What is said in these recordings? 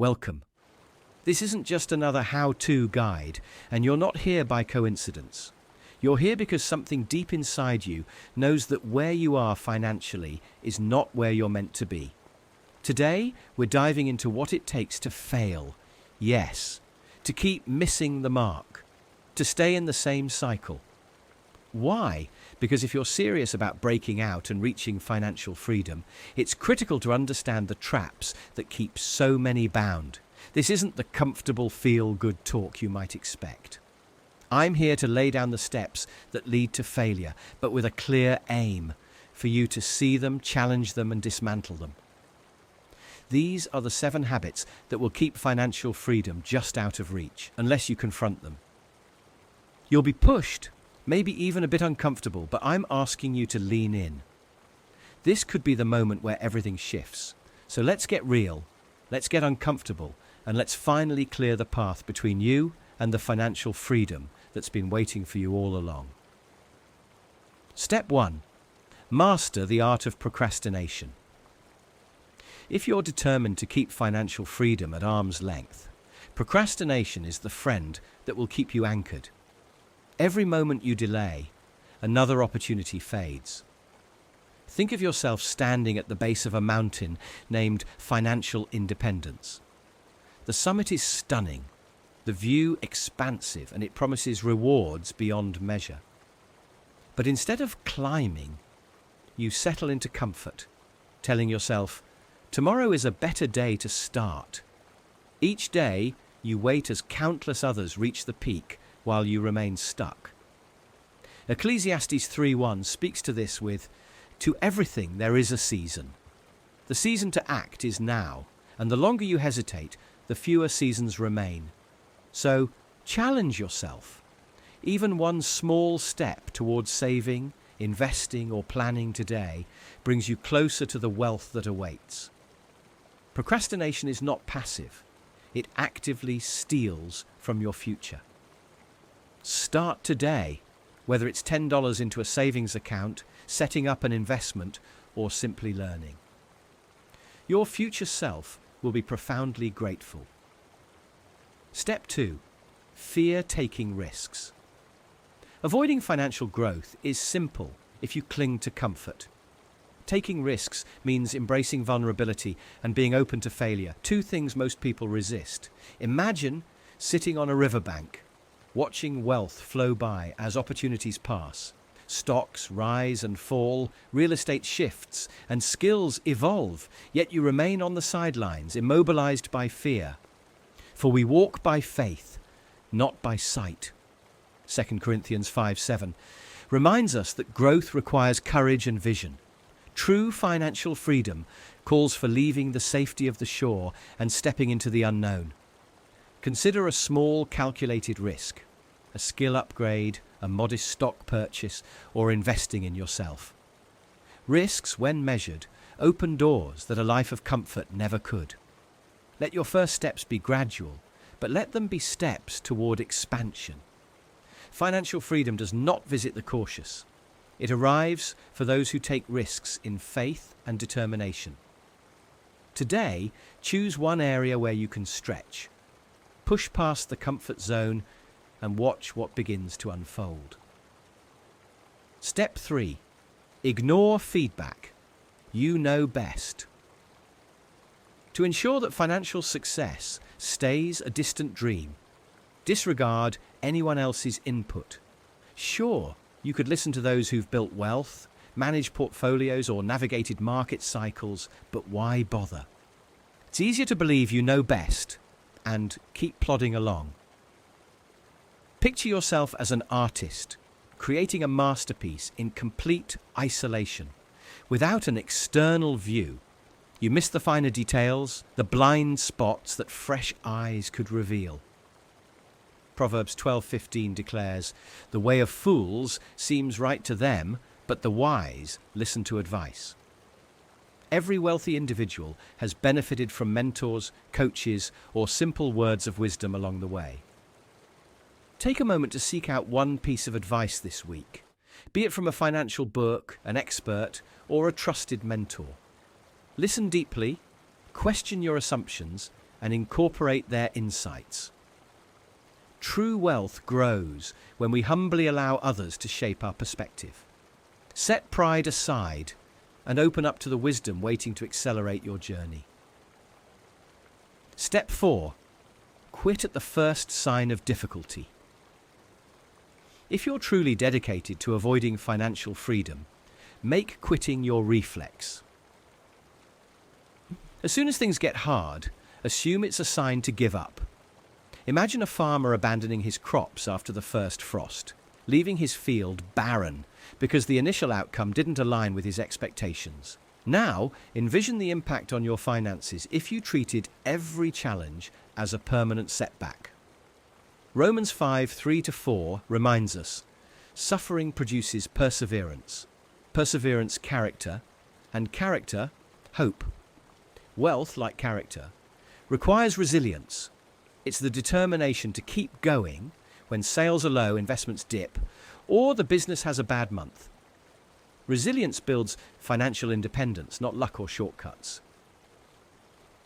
Welcome. This isn't just another how-to guide, and you're not here by coincidence. You're here because something deep inside you knows that where you are financially is not where you're meant to be. Today, we're diving into what it takes to fail. Yes, to keep missing the mark, to stay in the same cycle. Why? Because if you're serious about breaking out and reaching financial freedom, it's critical to understand the traps that keep so many bound. This isn't the comfortable, feel-good talk you might expect. I'm here to lay down the steps that lead to failure, but with a clear aim for you to see them, challenge them, and dismantle them. These are the 7 habits that will keep financial freedom just out of reach, unless you confront them. You'll be pushed, maybe even a bit uncomfortable, but I'm asking you to lean in. This could be the moment where everything shifts. So let's get real, let's get uncomfortable, and let's finally clear the path between you and the financial freedom that's been waiting for you all along. Step 1. Master the art of procrastination. If you're determined to keep financial freedom at arm's length, procrastination is the friend that will keep you anchored. Every moment you delay, another opportunity fades. Think of yourself standing at the base of a mountain named Financial Independence. The summit is stunning, the view expansive, and it promises rewards beyond measure. But instead of climbing, you settle into comfort, telling yourself, tomorrow is a better day to start. Each day, you wait as countless others reach the peak while you remain stuck. Ecclesiastes 3:1 speaks to this with, "To everything there is a season. The season to act is now, and the longer you hesitate, the fewer seasons remain." So, challenge yourself. Even one small step towards saving, investing, or planning today brings you closer to the wealth that awaits. Procrastination is not passive. It actively steals from your future. Start today, whether it's $10 into a savings account, setting up an investment, or simply learning. Your future self will be profoundly grateful. Step 2. Fear taking risks. Avoiding financial growth is simple if you cling to comfort. Taking risks means embracing vulnerability and being open to failure, 2 things most people resist. Imagine sitting on a riverbank, watching wealth flow by as opportunities pass. Stocks rise and fall, real estate shifts, and skills evolve, yet you remain on the sidelines, immobilized by fear. For we walk by faith, not by sight. 2 Corinthians 5:7 reminds us that growth requires courage and vision. True financial freedom calls for leaving the safety of the shore and stepping into the unknown. Consider a small, calculated risk, a skill upgrade, a modest stock purchase, or investing in yourself. Risks, when measured, open doors that a life of comfort never could. Let your first steps be gradual, but let them be steps toward expansion. Financial freedom does not visit the cautious. It arrives for those who take risks in faith and determination. Today, choose one area where you can stretch. Push past the comfort zone and watch what begins to unfold. Step 3. Ignore feedback. You know best. To ensure that financial success stays a distant dream, disregard anyone else's input. Sure, you could listen to those who've built wealth, managed portfolios, or navigated market cycles, but why bother? It's easier to believe you know best and keep plodding along. Picture yourself as an artist, creating a masterpiece in complete isolation. Without an external view, you miss the finer details, the blind spots that fresh eyes could reveal. Proverbs 12:15 declares, "The way of fools seems right to them, but the wise listen to advice." Every wealthy individual has benefited from mentors, coaches, or simple words of wisdom along the way. Take a moment to seek out one piece of advice this week, be it from a financial book, an expert, or a trusted mentor. Listen deeply, question your assumptions, and incorporate their insights. True wealth grows when we humbly allow others to shape our perspective. Set pride aside and open up to the wisdom waiting to accelerate your journey. Step 4. Quit at the first sign of difficulty. If you're truly dedicated to avoiding financial freedom, make quitting your reflex. As soon as things get hard, assume it's a sign to give up. Imagine a farmer abandoning his crops after the first frost, leaving his field barren because the initial outcome didn't align with his expectations. Now, envision the impact on your finances if you treated every challenge as a permanent setback. Romans 5:3-4 reminds us, suffering produces perseverance, perseverance character, and character hope. Wealth, like character, requires resilience. It's the determination to keep going when sales are low, investments dip, or the business has a bad month. Resilience builds financial independence, not luck or shortcuts.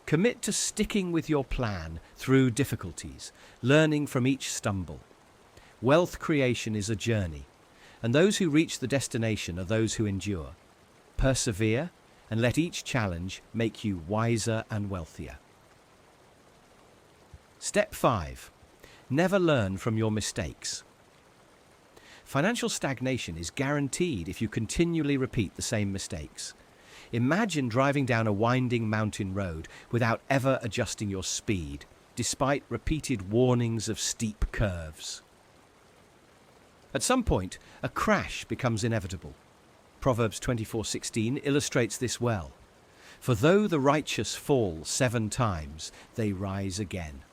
Commit to sticking with your plan through difficulties, learning from each stumble. Wealth creation is a journey, and those who reach the destination are those who endure. Persevere, and let each challenge make you wiser and wealthier. Step 5. Never learn from your mistakes. Financial stagnation is guaranteed if you continually repeat the same mistakes. Imagine driving down a winding mountain road without ever adjusting your speed, despite repeated warnings of steep curves. At some point, a crash becomes inevitable. Proverbs 24:16 illustrates this well. For though the righteous fall 7 times, they rise again.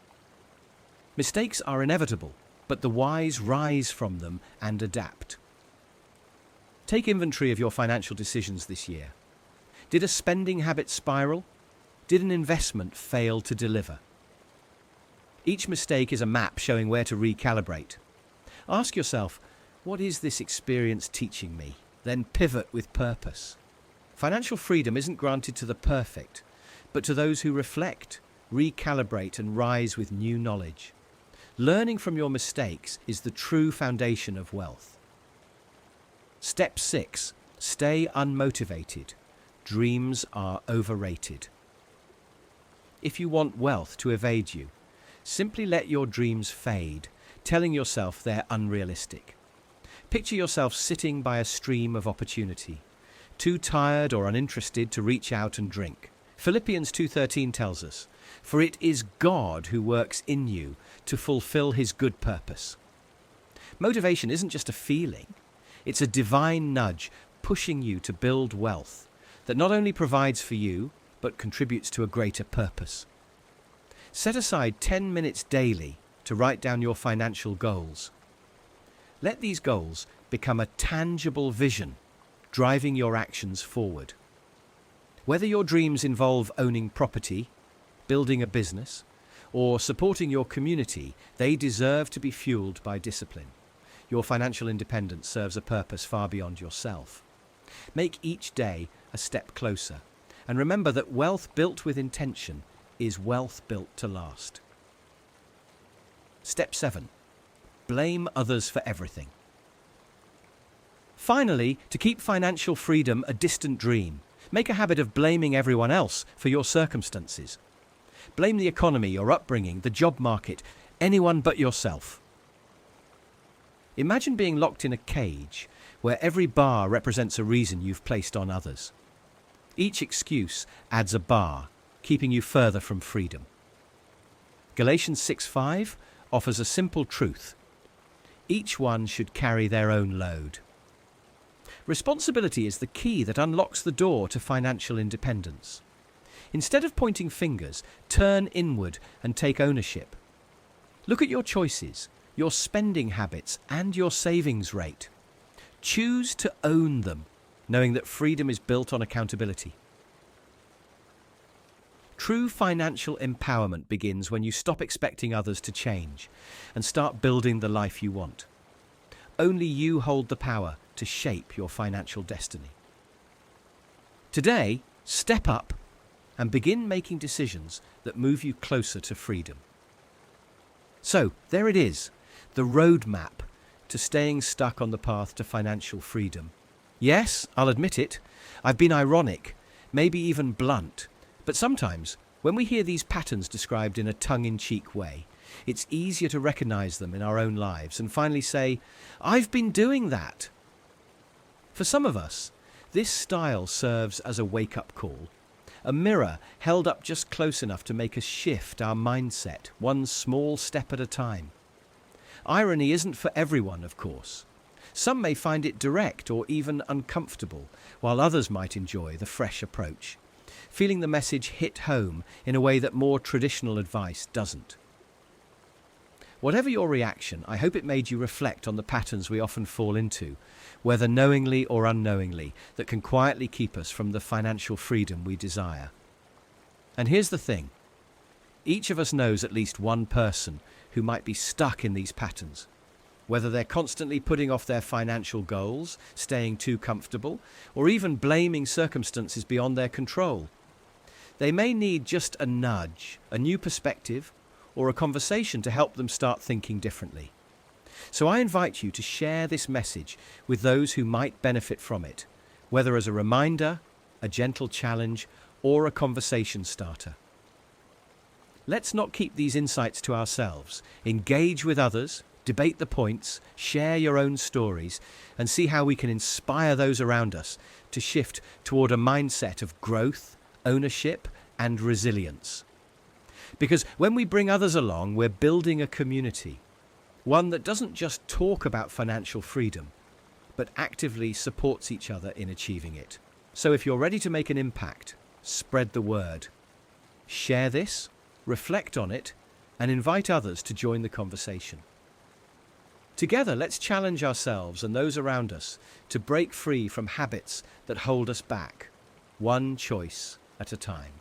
Mistakes are inevitable, but the wise rise from them and adapt. Take inventory of your financial decisions this year. Did a spending habit spiral? Did an investment fail to deliver? Each mistake is a map showing where to recalibrate. Ask yourself, what is this experience teaching me? Then pivot with purpose. Financial freedom isn't granted to the perfect, but to those who reflect, recalibrate, and rise with new knowledge. Learning from your mistakes is the true foundation of wealth. Step 6. Stay unmotivated. Dreams are overrated. If you want wealth to evade you, simply let your dreams fade, telling yourself they're unrealistic. Picture yourself sitting by a stream of opportunity, too tired or uninterested to reach out and drink. Philippians 2:13 tells us, "For it is God who works in you to fulfill his good purpose." Motivation isn't just a feeling, it's a divine nudge pushing you to build wealth that not only provides for you, but contributes to a greater purpose. Set aside 10 minutes daily to write down your financial goals. Let these goals become a tangible vision, driving your actions forward. Whether your dreams involve owning property, building a business, or supporting your community, they deserve to be fueled by discipline. Your financial independence serves a purpose far beyond yourself. Make each day a step closer, and remember that wealth built with intention is wealth built to last. Step 7. Blame others for everything. Finally, to keep financial freedom a distant dream, make a habit of blaming everyone else for your circumstances. Blame the economy, your upbringing, the job market, anyone but yourself. Imagine being locked in a cage where every bar represents a reason you've placed on others. Each excuse adds a bar, keeping you further from freedom. Galatians 6:5 offers a simple truth. Each one should carry their own load. Responsibility is the key that unlocks the door to financial independence. Instead of pointing fingers, turn inward and take ownership. Look at your choices, your spending habits, and your savings rate. Choose to own them, knowing that freedom is built on accountability. True financial empowerment begins when you stop expecting others to change and start building the life you want. Only you hold the power to shape your financial destiny. Today, step up, and begin making decisions that move you closer to freedom. So, there it is, the roadmap to staying stuck on the path to financial freedom. Yes, I'll admit it, I've been ironic, maybe even blunt, but sometimes, when we hear these patterns described in a tongue-in-cheek way, it's easier to recognize them in our own lives and finally say, I've been doing that. For some of us, this style serves as a wake-up call, a mirror held up just close enough to make us shift our mindset, one small step at a time. Irony isn't for everyone, of course. Some may find it direct or even uncomfortable, while others might enjoy the fresh approach, feeling the message hit home in a way that more traditional advice doesn't. Whatever your reaction, I hope it made you reflect on the patterns we often fall into, whether knowingly or unknowingly, that can quietly keep us from the financial freedom we desire. And here's the thing. Each of us knows at least one person who might be stuck in these patterns, whether they're constantly putting off their financial goals, staying too comfortable, or even blaming circumstances beyond their control. They may need just a nudge, a new perspective, or a conversation to help them start thinking differently. So I invite you to share this message with those who might benefit from it, whether as a reminder, a gentle challenge, or a conversation starter. Let's not keep these insights to ourselves. Engage with others, debate the points, share your own stories, and see how we can inspire those around us to shift toward a mindset of growth, ownership, and resilience. Because when we bring others along, we're building a community, one that doesn't just talk about financial freedom, but actively supports each other in achieving it. So if you're ready to make an impact, spread the word. Share this, reflect on it, and invite others to join the conversation. Together, let's challenge ourselves and those around us to break free from habits that hold us back, one choice at a time.